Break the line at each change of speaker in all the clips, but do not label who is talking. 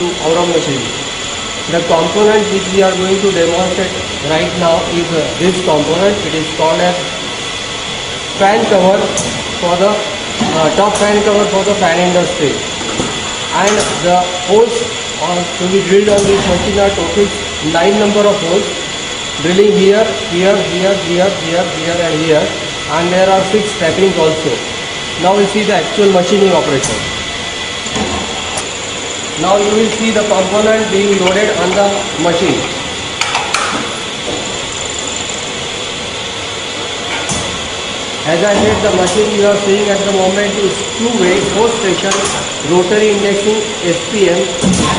to our machine. The component which we are going to demonstrate right now is this component. It is called as fan cover for the top fan cover for the fan industry. And the holes to be drilled on this machine are total 9 number of holes. Drilling here, here, here, here, here, here and here, and there are 6 tappings also. Now we see the actual machining operation. Now you will see the component being loaded on the machine. As I said, the machine you are seeing at the moment is two-way 4-station rotary indexing SPM,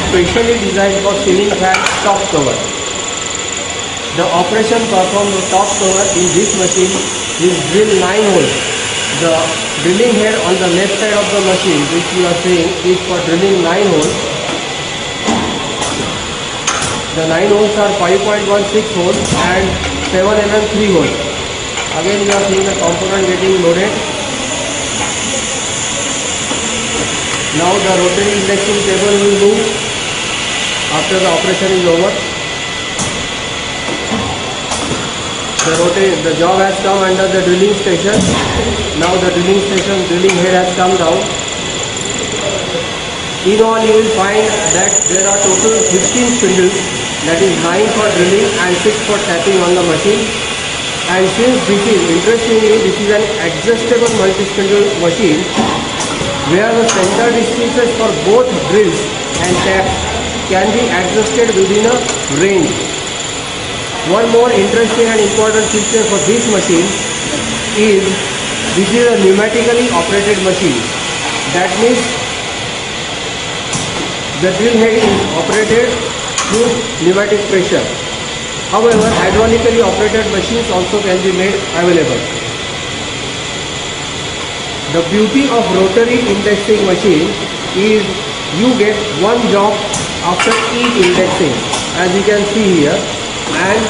specially designed for ceiling fan top cover. The operation performed the top cover in this machine is drill 9 holes. The drilling head on the left side of the machine, which you are seeing, is for drilling 9 holes. The 9 holes are 5.16 holes and 7 mm 3 holes. Again you are seeing the component getting loaded. Now the rotary indexing table will move after the operation is over. The job has come under the drilling station. Now the drilling head has come down. In all you will find that there are total 15 spindles, that is 9 for drilling and 6 for tapping on the machine. And since this is, interestingly, this is an adjustable multi-spindle machine where the center distances for both drills and taps can be adjusted within a range. One more interesting and important feature for this machine is this is a pneumatically operated machine. That means the drill head is operated through pneumatic pressure. However, hydraulically operated machines also can be made available. The beauty of rotary indexing machine is you get one job after each indexing, as you can see here. And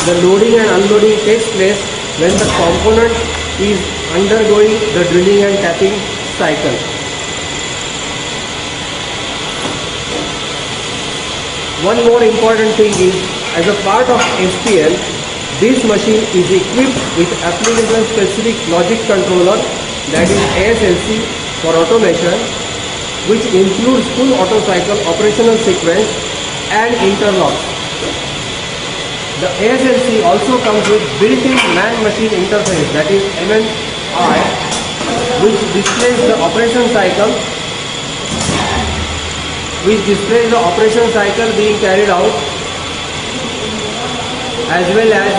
the loading and unloading takes place when the component is undergoing the drilling and tapping cycle. One more important thing is, as a part of SPL, this machine is equipped with application specific logic controller, that is ASLC for automation, which includes full auto cycle operational sequence and interlocks. The ASLC also comes with built-in man-machine interface, that is MMI, which displays the operation cycle being carried out, as well as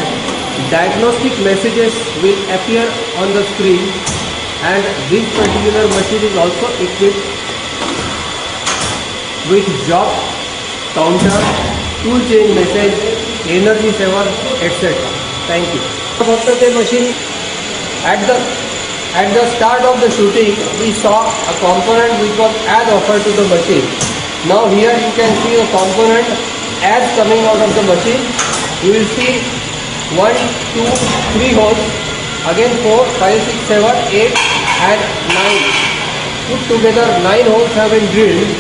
diagnostic messages will appear on the screen. And this particular machine is also equipped with job counter, tool change message, energy saver, etc. Thank you. After the machine, at the start of the shooting, we saw a component which was as offered to the machine. Now here you can see the component as coming out of the machine. You will see 1, 2, 3 holes, again 4, 5, 6, 7, 8 and 9. Put together 9 holes have been drilled